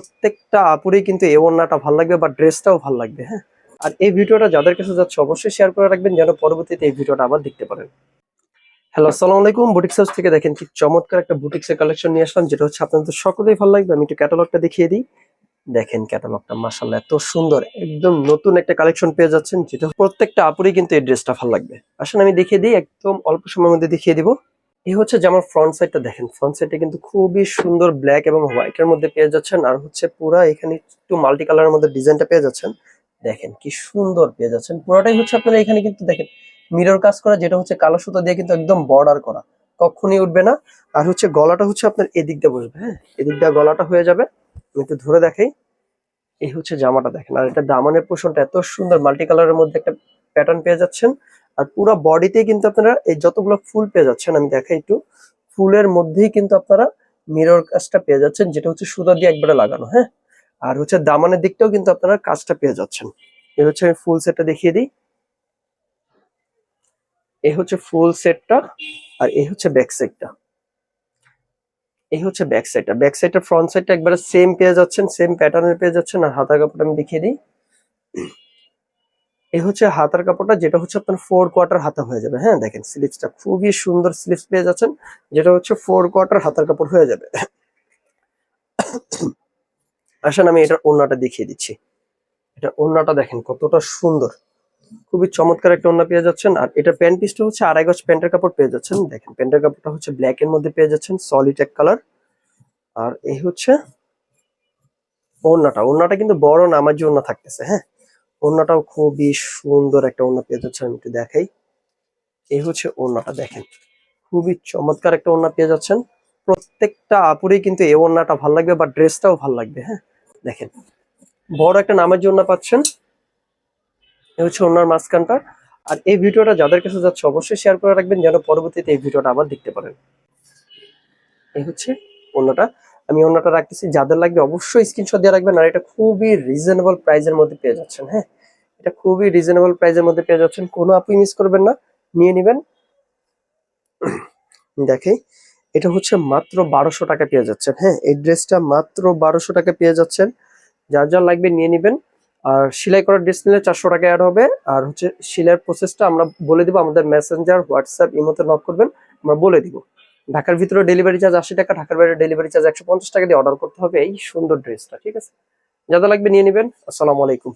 প্রত্যেকটা আপুরই কিন্তু এই ওড়নাটা ভালো লাগবে বা ড্রেসটাও ভালো লাগবে। হ্যাঁ, আর এই ভিডিওটা যাদের কাছে যাচ্ছে অবশ্যই শেয়ার করে রাখবেন যেন পরবর্তীতে এই ভিডিওটা আবার দেখতে পারেন। হ্যালো, আসসালামু আলাইকুম। বুটিক্স হাউস থেকে দেখেন কি চমৎকার একটা বুটিক্সের কালেকশন নিয়ে আসলাম, যেটা হচ্ছে আপনাদের সকলেই ভালো লাগবে। আমি একটু ক্যাটালগটা দেখিয়ে দিই। দেখেন ক্যাটালগটা মাশাআল্লাহ এত সুন্দর, একদম নতুন একটা কালেকশন পেয়ে যাচ্ছেন, যেটা প্রত্যেকটা আপুরই কিন্তু এই ড্রেসটা ভালো লাগবে। আসেন আমি দেখিয়ে দিই, একদম অল্প সময়ের মধ্যে দেখিয়ে দিব। এই হচ্ছে যে আমার ফ্রন্ট সাইডটা দেখেন, ফ্রন্ট সাইডটা কিন্তু খুবই সুন্দর ব্ল্যাক এবং হোয়াইট এর মধ্যে পেয়ে যাচ্ছেন, আর হচ্ছে পুরা এখানে একটু মাল্টি কালারের মধ্যে ডিজাইনটা পেয়ে যাচ্ছেন। দেখেন কি সুন্দর পেয়ে যাচ্ছেন, পুরোটাই হচ্ছে আপনারা এখানে কিন্তু দেখেন মিরর কাজ করা, যেটা হচ্ছে কালো সুতা দিয়ে কিন্তু একদম বর্ডার করা, কখনই উঠবে না। আর হচ্ছে গলাটা হচ্ছে আপনার এদিক দিয়ে বসবে, হ্যাঁ এদিক দিয়ে গলাটা হয়ে যাবে। আমি একটু ধরে দেখাই। এই হচ্ছে জামাটা দেখেন, আর এটা দামানের পোর্শনটা এত সুন্দর মাল্টি কালারের মধ্যে একটা প্যাটার্ন পেয়ে যাচ্ছেন। আর পুরো বডিতে কিন্তু আপনারা এই যতগুলো ফুল পেয়ে যাচ্ছেন, আমি দেখাই একটু, ফুলের মধ্যেই কিন্তু আপনারা মিরর কাজটা পেয়ে যাচ্ছেন, যেটা হচ্ছে সুতা দিয়ে একবারে লাগানো। হ্যাঁ, আর হচ্ছে দামানের দিকটাও কিন্তু আপনারা কাজটা পেয়ে যাচ্ছেন। এই হচ্ছে আমি ফুল সেটটা দেখিয়ে দিই। এই হচ্ছে ফুল সেটটা, আর এই হচ্ছে ব্যাক সাইডটা। এই হচ্ছে ব্যাক সাইডটা, ব্যাক সাইডটা ফ্রন্ট সাইডটা একবারে সেম পেয়ে যাচ্ছেন, সেম প্যাটার্নের পেয়ে যাচ্ছেন। আর হাতার কাপড়টা আমি দেখিয়ে দিই। এই হচ্ছে হাতার কাপড়টা, যেটা হচ্ছে আপনার 4 কোয়ার্টার হাতা হয়ে যাবে। হ্যাঁ দেখেন স্লিভসটা খুবই সুন্দর স্লিভস পেয়ে যাচ্ছেন, যেটা হচ্ছে 4 কোয়ার্টার হাতার কাপড় হয়ে যাবে। আসেন আমি এটার ওড়নাটা দেখিয়ে দিচ্ছি। এটা ওড়নাটা দেখেন কতটা সুন্দর, খুবই চমৎকার একটা ওড়না পেয়ে যাচ্ছেন। আর এটা প্যান্ট পিসটা হচ্ছে 2.5 গজ প্যান্টের কাপড় পেয়ে যাচ্ছেন। দেখেন প্যান্টের কাপড়টা হচ্ছে ব্ল্যাক এর মধ্যে পেয়ে যাচ্ছেন, সলিড এক কালার। আর এই হচ্ছে ওড়নাটা, ওড়নাটা কিন্তু বড় নামাজি ওড়না থাকতেছে। হ্যাঁ, ওড়নাটাও খুবই সুন্দর একটা ওড়না পেয়ে যাচ্ছেন, আমি একটু দেখাই। এই হচ্ছে ওড়নাটা দেখেন, খুবই চমৎকার একটা ওড়না পেয়ে যাচ্ছেন। প্রত্যেকটা আপুরই কিন্তু এই ওড়নাটা ভালো লাগবে বা ড্রেসটাও ভালো লাগবে। হ্যাঁ দেখেন, বড় একটা নামাজি ওড়না পাচ্ছেন। এই হচ্ছে ওড়নার মাঝখানটা। আর এই ভিডিওটা যাদের কাছে যাচ্ছে অবশ্যই শেয়ার করে রাখবেন যেন পরবর্তীতে এই ভিডিওটা আবার দেখতে পারেন। এই হচ্ছে ওড়নাটা, আমি ওড়নাটা রাখতেছি, যাদের লাগবে অবশ্যই স্ক্রিনশট দিয়ে রাখবেন। আর এটা খুবই রিজনেবল প্রাইসের মধ্যে পেয়ে যাচ্ছেন। হ্যাঁ, এটা খুবই রিজনেবল প্রাইসের মধ্যে পেয়ে যাচ্ছেন, কোনো আপুই মিস করবেন না, নিয়ে নেবেন। দেখে এটা হচ্ছে মাত্র 1200 টাকা পেয়ে যাচ্ছেন। হ্যাঁ, এই ড্রেসটা মাত্র 1200 টাকা পেয়ে যাচ্ছেন, যার যা লাগবে নিয়ে নিবেন। আর সেলাই করার ড্রেস নিলে 400 টাকা অ্যাড হবে। আর হচ্ছে সেলাইয়ের প্রসেসটা আমরা বলে দিব, আমাদের মেসেঞ্জার হোয়াটসঅ্যাপ ইমোতে নক করবেন, আমরা বলে দিব। ঢাকার ভিতরে ডেলিভারি চার্জ 80 টাকা, ঢাকার বাইরে ডেলিভারি চার্জ 150 টাকা দিয়ে অর্ডার করতে হবে এই সুন্দর ড্রেসটা। ঠিক আছে, যাদের লাগবে নিয়ে নিবেন। আসসালামু আলাইকুম।